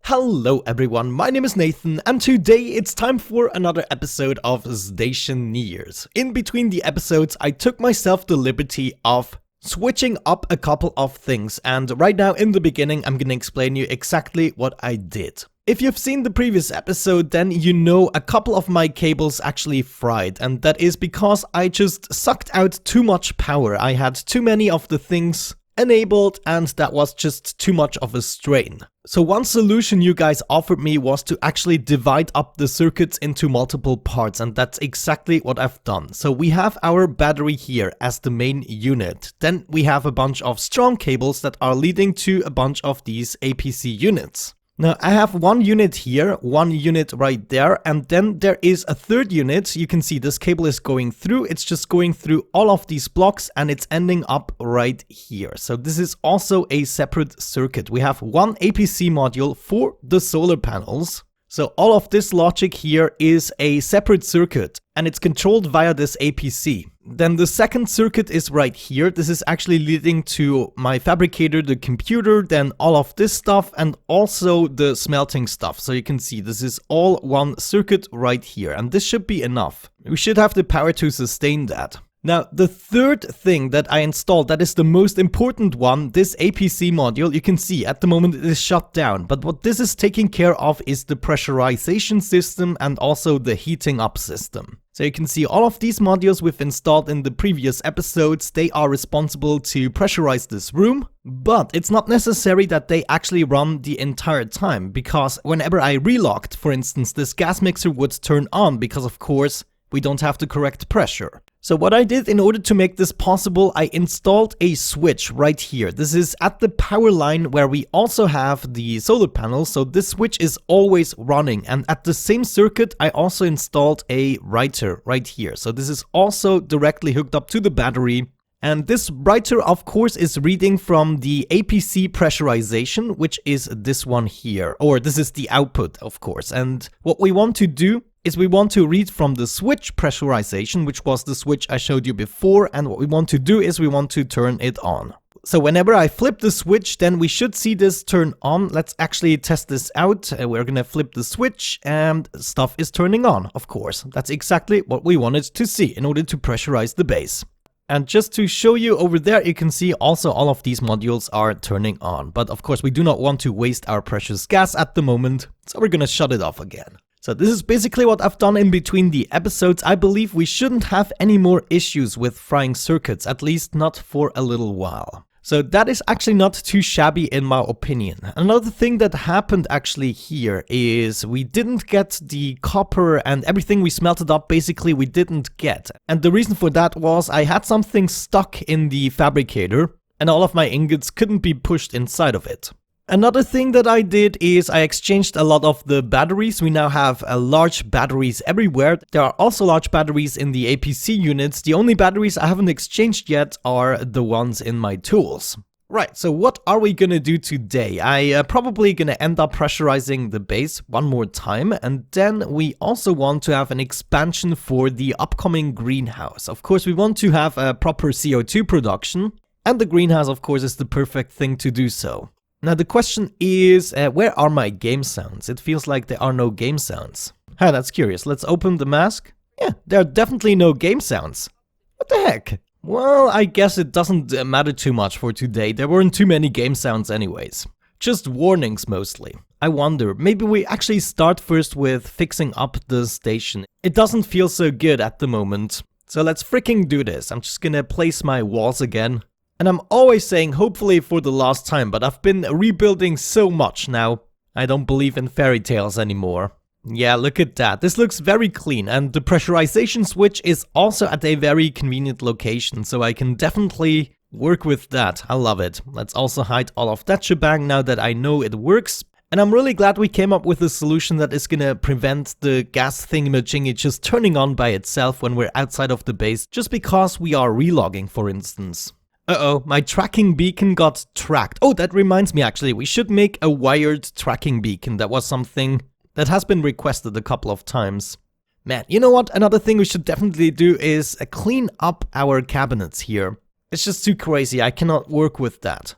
Hello everyone, my name is Nathan and today it's time for another episode of Stationeers. In between the episodes I took myself the liberty of switching up a couple of things, and right now in the beginning I'm gonna explain you exactly what I did. If you've seen the previous episode, then you know a couple of my cables actually fried, and that is because I just sucked out too much power. I had too many of the things enabled and that was just too much of a strain. So one solution you guys offered me was to actually divide up the circuits into multiple parts, and that's exactly what I've done. So we have our battery here as the main unit. Then we have a bunch of strong cables that are leading to a bunch of these APC units. Now I have one unit here, one unit right there, and then there is a third unit. You can see this cable is going through, it's just going through all of these blocks and it's ending up right here. So this is also a separate circuit. We have one APC module for the solar panels. So all of this logic here is a separate circuit and it's controlled via this APC. Then the second circuit is right here. This is actually leading to my fabricator, the computer, then all of this stuff and also the smelting stuff. So you can see this is all one circuit right here, and this should be enough. We should have the power to sustain that. Now, the third thing that I installed, that is the most important one, this APC module, you can see at the moment it is shut down. But what this is taking care of is the pressurization system and also the heating up system. So you can see all of these modules we've installed in the previous episodes, they are responsible to pressurize this room. But it's not necessary that they actually run the entire time, because whenever I relocked, for instance, this gas mixer would turn on because of course we don't have the correct pressure. So what I did in order to make this possible, I installed a switch right here. This is at the power line where we also have the solar panels, so this switch is always running. And at the same circuit, I also installed a writer right here. So this is also directly hooked up to the battery. And this writer, of course, is reading from the APC pressurization, which is this one here. Or this is the output, of course. And what we want to do is we want to read from the switch pressurization, which was the switch I showed you before, and what we want to do is we want to turn it on. So whenever I flip the switch, then we should see this turn on. Let's actually test this out. We're gonna flip the switch and stuff is turning on, of course. That's exactly what we wanted to see in order to pressurize the base. And just to show you over there, you can see also all of these modules are turning on. But of course we do not want to waste our precious gas at the moment, so we're gonna shut it off again. So this is basically what I've done in between the episodes. I believe we shouldn't have any more issues with frying circuits, at least not for a little while. So that is actually not too shabby in my opinion. Another thing that happened actually here is we didn't get the copper, and everything we smelted up basically we didn't get. And the reason for that was I had something stuck in the fabricator and all of my ingots couldn't be pushed inside of it. Another thing that I did is I exchanged a lot of the batteries. We now have large batteries everywhere. There are also large batteries in the APC units. The only batteries I haven't exchanged yet are the ones in my tools. Right, so what are we gonna do today? I probably gonna end up pressurizing the base one more time, and then we also want to have an expansion for the upcoming greenhouse. Of course, we want to have a proper CO2 production, and the greenhouse, of course, is the perfect thing to do so. Now the question is, where are my game sounds? It feels like there are no game sounds. That's curious. Let's open the mask. Yeah, there are definitely no game sounds. What the heck? Well, I guess it doesn't matter too much for today. There weren't too many game sounds anyways. Just warnings mostly. I wonder, maybe we actually start first with fixing up the station. It doesn't feel so good at the moment. So let's freaking do this. I'm just gonna place my walls again. And I'm always saying hopefully for the last time, but I've been rebuilding so much now. I don't believe in fairy tales anymore. Yeah, look at that. This looks very clean, and the pressurization switch is also at a very convenient location, so I can definitely work with that. I love it. Let's also hide all of that shebang now that I know it works. And I'm really glad we came up with a solution that is gonna prevent the gas thingamajiggy just turning on by itself when we're outside of the base, just because we are relogging, for instance. Uh-oh, my tracking beacon got tracked. Oh, that reminds me actually, we should make a wired tracking beacon. That was something that has been requested a couple of times. Man, you know what? Another thing we should definitely do is clean up our cabinets here. It's just too crazy, I cannot work with that.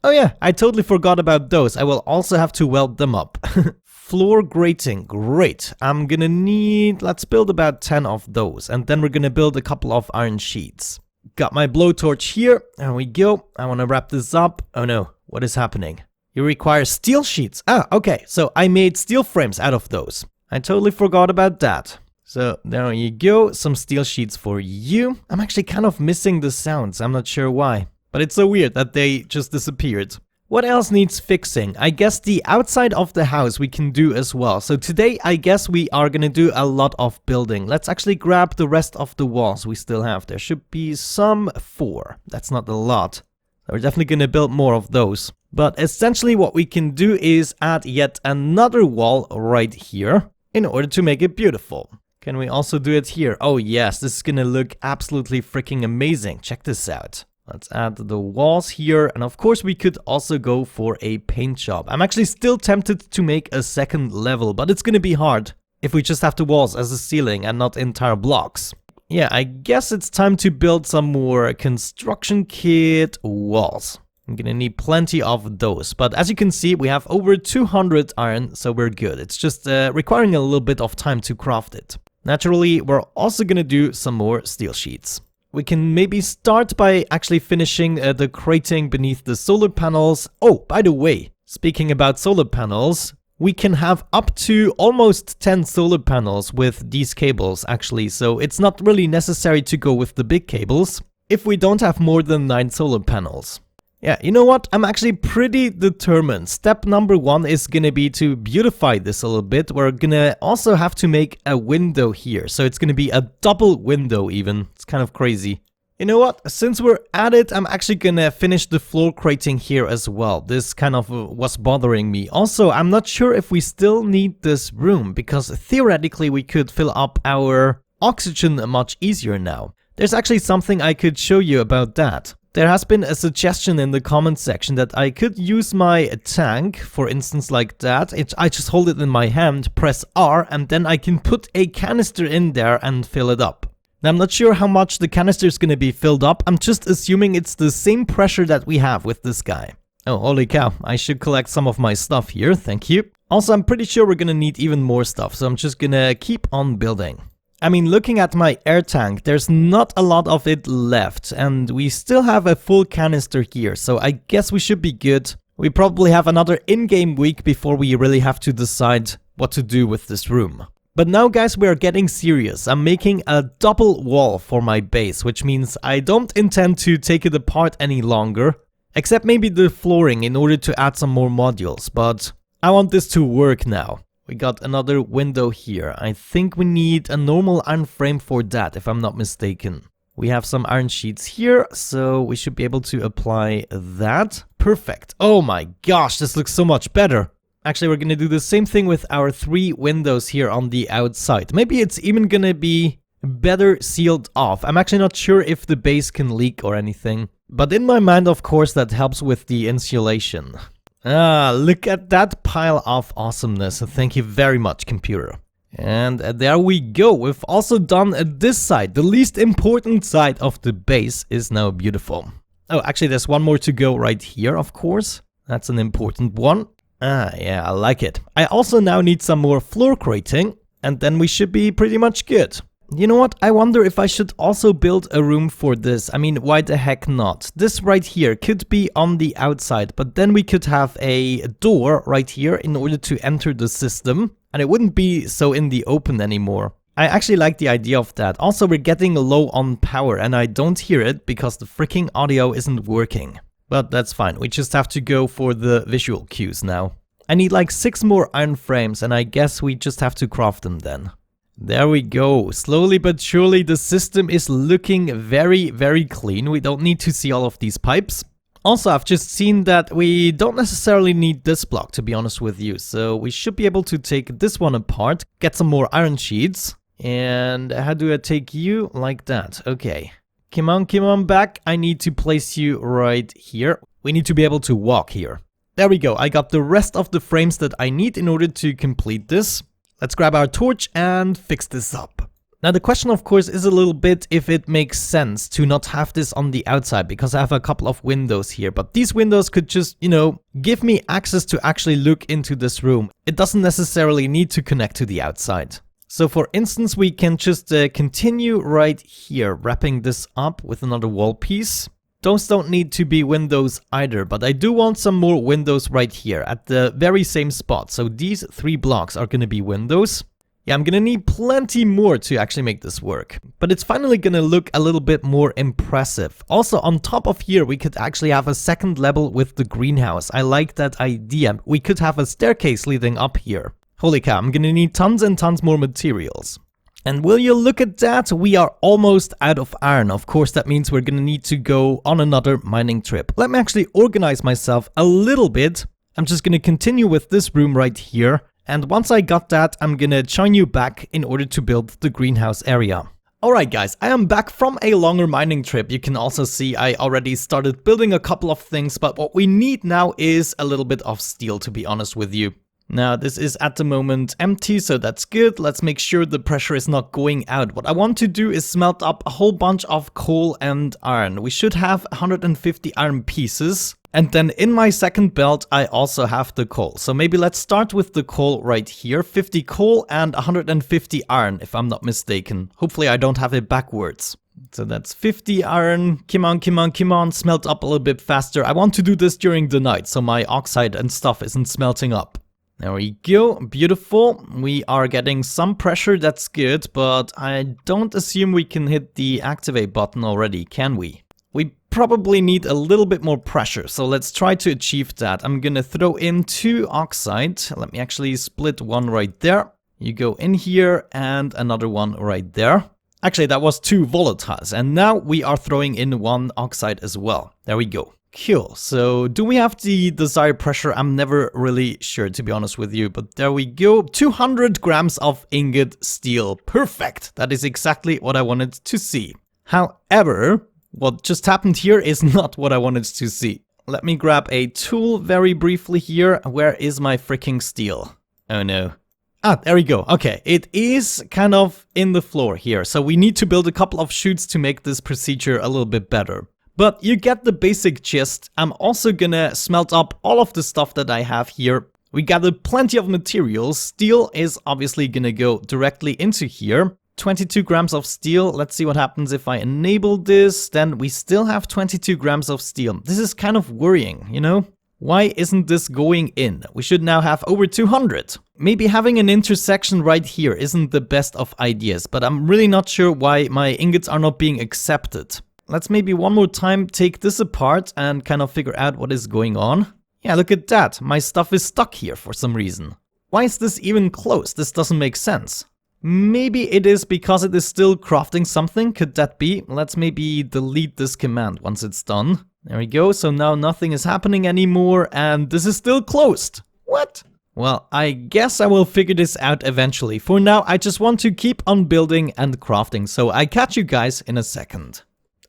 Oh yeah, I totally forgot about those. I will also have to weld them up. Floor grating, great. I'm gonna need, let's build about 10 of those. And then we're gonna build a couple of iron sheets. Got my blowtorch here. There we go. I wanna wrap this up. Oh no, what is happening? You require steel sheets. Ah, okay. So I made steel frames out of those. I totally forgot about that. So there you go. Some steel sheets for you. I'm actually kind of missing the sounds. I'm not sure why. But it's so weird that they just disappeared. What else needs fixing? I guess the outside of the house we can do as well. So today I guess we are gonna do a lot of building. Let's actually grab the rest of the walls we still have. There should be some 4. That's not a lot. So we're definitely gonna build more of those. But essentially what we can do is add yet another wall right here in order to make it beautiful. Can we also do it here? Oh yes, this is gonna look absolutely freaking amazing. Check this out. Let's add the walls here, and of course we could also go for a paint job. I'm actually still tempted to make a second level, but it's gonna be hard if we just have the walls as a ceiling and not entire blocks. Yeah, I guess it's time to build some more construction kit walls. I'm gonna need plenty of those, but as you can see we have over 200 iron, so we're good. It's just requiring a little bit of time to craft it. Naturally, we're also gonna do some more steel sheets. We can maybe start by actually finishing the crating beneath the solar panels. Oh, by the way, speaking about solar panels, we can have up to almost 10 solar panels with these cables actually, so it's not really necessary to go with the big cables if we don't have more than 9 solar panels. Yeah, you know what? I'm actually pretty determined. Step number 1 is gonna be to beautify this a little bit. We're gonna also have to make a window here. So it's gonna be a double window even. It's kind of crazy. You know what? Since we're at it, I'm actually gonna finish the floor crating here as well. This kind of was bothering me. Also, I'm not sure if we still need this room, because theoretically we could fill up our oxygen much easier now. There's actually something I could show you about that. There has been a suggestion in the comment section that I could use my tank, for instance like that. I just hold it in my hand, press R, and then I can put a canister in there and fill it up. Now I'm not sure how much the canister is going to be filled up. I'm just assuming it's the same pressure that we have with this guy. Oh, holy cow. I should collect some of my stuff here, thank you. Also, I'm pretty sure we're going to need even more stuff, so I'm just going to keep on building. I mean, looking at my air tank, there's not a lot of it left, and we still have a full canister here, so I guess we should be good. We probably have another in-game week before we really have to decide what to do with this room. But now guys, we are getting serious. I'm making a double wall for my base, which means I don't intend to take it apart any longer, except maybe the flooring in order to add some more modules, but I want this to work now. We got another window here. I think we need a normal iron frame for that, if I'm not mistaken. We have some iron sheets here, so we should be able to apply that. Perfect. Oh my gosh, this looks so much better. Actually, we're gonna do the same thing with our 3 windows here on the outside. Maybe it's even gonna be better sealed off. I'm actually not sure if the base can leak or anything. But in my mind, of course, that helps with the insulation. Ah, look at that pile of awesomeness. Thank you very much, computer. And there we go. We've also done this side. The least important side of the base is now beautiful. Oh, actually, there's one more to go right here, of course. That's an important one. Ah, yeah, I like it. I also now need some more floor crating, and then we should be pretty much good. You know what? I wonder if I should also build a room for this. I mean, why the heck not? This right here could be on the outside, but then we could have a door right here in order to enter the system, and it wouldn't be so in the open anymore. I actually like the idea of that. Also, we're getting low on power, and I don't hear it because the freaking audio isn't working. But that's fine. We just have to go for the visual cues now. I need like 6 more iron frames, and I guess we just have to craft them then. There we go. Slowly but surely the system is looking very, very clean. We don't need to see all of these pipes. Also, I've just seen that we don't necessarily need this block, to be honest with you. So we should be able to take this one apart, get some more iron sheets. And how do I take you? Like that. Okay. Come on back. I need to place you right here. We need to be able to walk here. There we go. I got the rest of the frames that I need in order to complete this. Let's grab our torch and fix this up. Now the question of course is a little bit if it makes sense to not have this on the outside, because I have a couple of windows here, but these windows could just, give me access to actually look into this room. It doesn't necessarily need to connect to the outside. So for instance, we can just continue right here, wrapping this up with another wall piece. Those don't need to be windows either, but I do want some more windows right here at the very same spot. So these 3 blocks are going to be windows. Yeah, I'm gonna need plenty more to actually make this work. But it's finally gonna look a little bit more impressive. Also, on top of here, we could actually have a second level with the greenhouse. I like that idea. We could have a staircase leading up here. Holy cow, I'm gonna need tons and tons more materials. And will you look at that? We are almost out of iron. Of course, that means we're gonna need to go on another mining trip. Let me actually organize myself a little bit. I'm just gonna continue with this room right here. And once I got that, I'm gonna join you back in order to build the greenhouse area. Alright guys, I am back from a longer mining trip. You can also see I already started building a couple of things, but what we need now is a little bit of steel, to be honest with you. Now this is at the moment empty, so that's good. Let's make sure the pressure is not going out. What I want to do is smelt up a whole bunch of coal and iron. We should have 150 iron pieces. And then in my second belt, I also have the coal. So maybe let's start with the coal right here. 50 coal and 150 iron, if I'm not mistaken. Hopefully I don't have it backwards. So that's 50 iron. Come on, come on, come on. Smelt up a little bit faster. I want to do this during the night, so my oxide and stuff isn't smelting up. There we go. Beautiful. We are getting some pressure. That's good, but I don't assume we can hit the activate button already, can we? We probably need a little bit more pressure, so let's try to achieve that. I'm gonna throw in 2 oxide. Let me actually split one right there. You go in here and another one right there. Actually, that was 2 volatiles, and now we are throwing in 1 oxide as well. There we go. Cool. So do we have the desired pressure? I'm never really sure, to be honest with you, but there we go. 200 grams of ingot steel. Perfect. That is exactly what I wanted to see. However, what just happened here is not what I wanted to see. Let me grab a tool very briefly here. Where is my freaking steel? Oh no. Ah, there we go. Okay, it is kind of in the floor here. So we need to build a couple of chutes to make this procedure a little bit better. But you get the basic gist. I'm also gonna smelt up all of the stuff that I have here. We gathered plenty of materials. Steel is obviously gonna go directly into here. 22 grams of steel. Let's see what happens if I enable this. Then we still have 22 grams of steel. This is kind of worrying, you know? Why isn't this going in? We should now have over 200. Maybe having an intersection right here isn't the best of ideas, but I'm really not sure why my ingots are not being accepted. Let's maybe one more time take this apart and kind of figure out what is going on. Yeah, look at that. My stuff is stuck here for some reason. Why is this even closed? This doesn't make sense. Maybe it is because it is still crafting something. Could that be? Let's maybe delete this command once it's done. There we go. So now nothing is happening anymore and this is still closed. What? Well, I guess I will figure this out eventually. For now, I just want to keep on building and crafting. So I catch you guys in a second.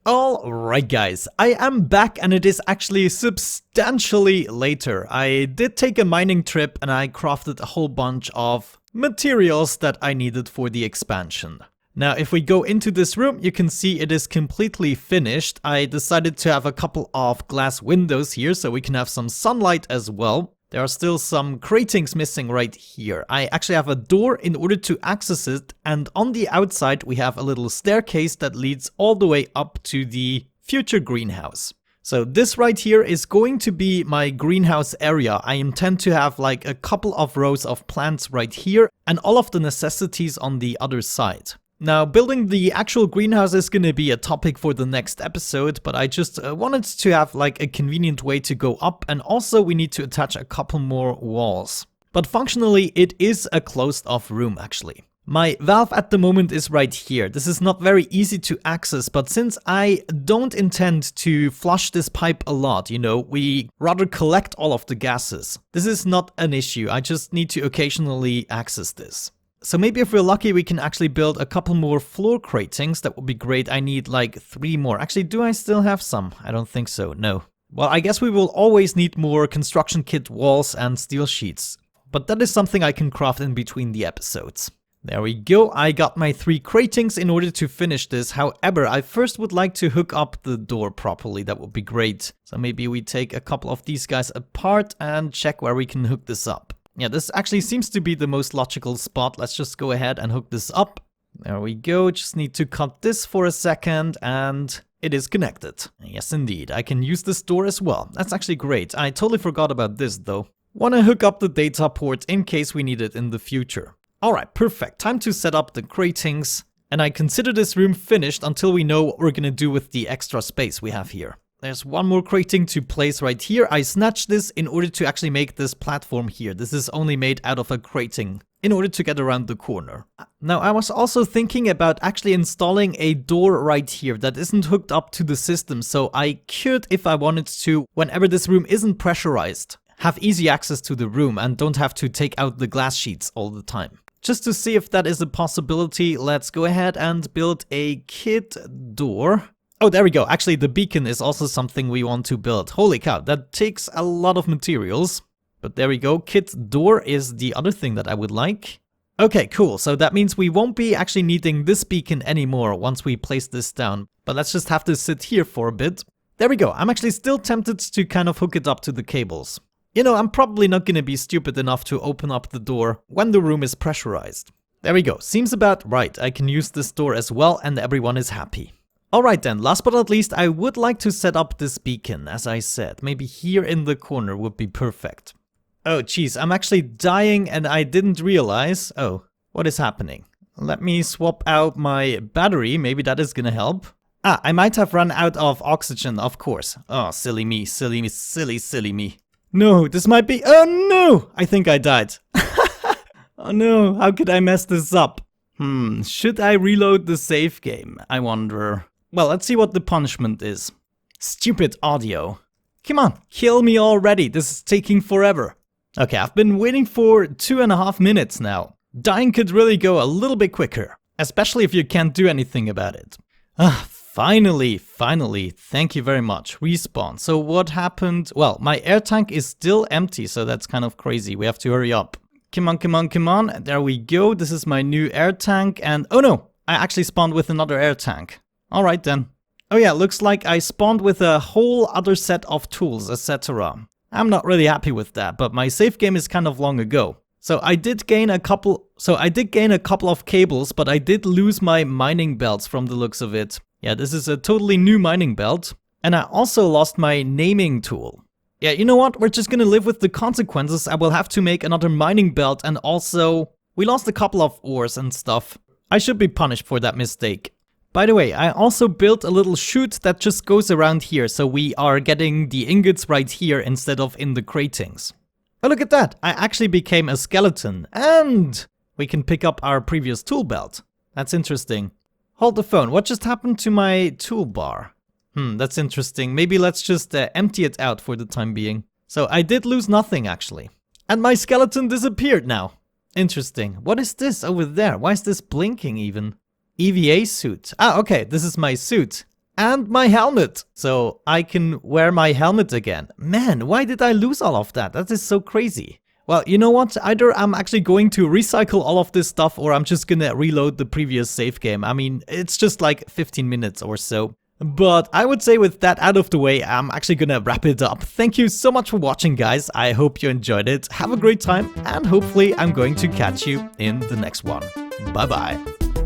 Alright guys, I am back and it is actually substantially later. I did take a mining trip and I crafted a whole bunch of materials that I needed for the expansion. Now if we go into this room, you can see it is completely finished. I decided to have a couple of glass windows here so we can have some sunlight as well. There are still some cratings missing right here. I actually have a door in order to access it, and on the outside we have a little staircase that leads all the way up to the future greenhouse. So this right here is going to be my greenhouse area. I intend to have like a couple of rows of plants right here and all of the necessities on the other side. Now, building the actual greenhouse is going to be a topic for the next episode, but I just wanted to have like a convenient way to go up, and also we need to attach a couple more walls. But functionally, it is a closed off room actually. My valve at the moment is right here. This is not very easy to access, but since I don't intend to flush this pipe a lot, you know, we rather collect all of the gases. This is not an issue. I just need to occasionally access this. So maybe if we're lucky, we can actually build a couple more floor cratings. That would be great. I need like 3 more. Actually, do I still have some? I don't think so. No. Well, I guess we will always need more construction kit walls and steel sheets. But that is something I can craft in between the episodes. There we go, I got my 3 cratings in order to finish this. However, I first would like to hook up the door properly, that would be great. So maybe we take a couple of these guys apart and check where we can hook this up. Yeah, this actually seems to be the most logical spot. Let's just go ahead and hook this up. There we go, just need to cut this for a second and it is connected. Yes indeed, I can use this door as well. That's actually great. I totally forgot about this though. Wanna hook up the data port in case we need it in the future. Alright, perfect. Time to set up the cratings. And I consider this room finished until we know what we're gonna do with the extra space we have here. There's one more crating to place right here. I snatched this in order to actually make this platform here. This is only made out of a crating in order to get around the corner. Now, I was also thinking about actually installing a door right here that isn't hooked up to the system. So I could, if I wanted to, whenever this room isn't pressurized, have easy access to the room and don't have to take out the glass sheets all the time. Just to see if that is a possibility, let's go ahead and build a kit door. Oh, there we go. Actually, the beacon is also something we want to build. Holy cow, that takes a lot of materials. But there we go. Kit door is the other thing that I would like. Okay, cool. So that means we won't be actually needing this beacon anymore once we place this down. But let's just have this sit here for a bit. There we go. I'm actually still tempted to kind of hook it up to the cables. You know, I'm probably not going to be stupid enough to open up the door when the room is pressurized. There we go. Seems about right. I can use this door as well and everyone is happy. Alright then, last but not least, I would like to set up this beacon, as I said. Maybe here in the corner would be perfect. Oh jeez, I'm actually dying and I didn't realize. Oh, what is happening? Let me swap out my battery, maybe that is gonna help. Ah, I might have run out of oxygen, of course. Oh, silly me, silly me, silly me. No, this might be... Oh no! I think I died. Oh no, how could I mess this up? Should I reload the save game? I wonder. Well, let's see what the punishment is. Stupid audio. Come on, kill me already. This is taking forever. Okay, I've been waiting for 2.5 minutes now. Dying could really go a little bit quicker. Especially if you can't do anything about it. Finally. Thank you very much. Respawn. So what happened? Well, my air tank is still empty, so that's kind of crazy. We have to hurry up. Come on. There we go. This is my new air tank and... Oh no! I actually spawned with another air tank. Alright then. Oh yeah, looks like I spawned with a whole other set of tools, etc. I'm not really happy with that, but my save game is kind of long ago. So I did gain a couple of cables, but I did lose my mining belts from the looks of it. Yeah, this is a totally new mining belt. And I also lost my naming tool. Yeah, you know what? We're just gonna live with the consequences. I will have to make another mining belt and also... We lost a couple of ores and stuff. I should be punished for that mistake. By the way, I also built a little chute that just goes around here, so we are getting the ingots right here instead of in the cratings. Oh, look at that! I actually became a skeleton, and we can pick up our previous tool belt. That's interesting. Hold the phone, what just happened to my toolbar? That's interesting. Maybe let's just empty it out for the time being. So I did lose nothing, actually. And my skeleton disappeared now. Interesting. What is this over there? Why is this blinking even? EVA suit. Ah, okay, this is my suit. And my helmet. So I can wear my helmet again. Man, why did I lose all of that? That is so crazy. Well, you know what? Either I'm actually going to recycle all of this stuff or I'm just gonna reload the previous save game. I mean, it's just like 15 minutes or so. But I would say with that out of the way, I'm actually gonna wrap it up. Thank you so much for watching, guys. I hope you enjoyed it. Have a great time and hopefully I'm going to catch you in the next one. Bye bye.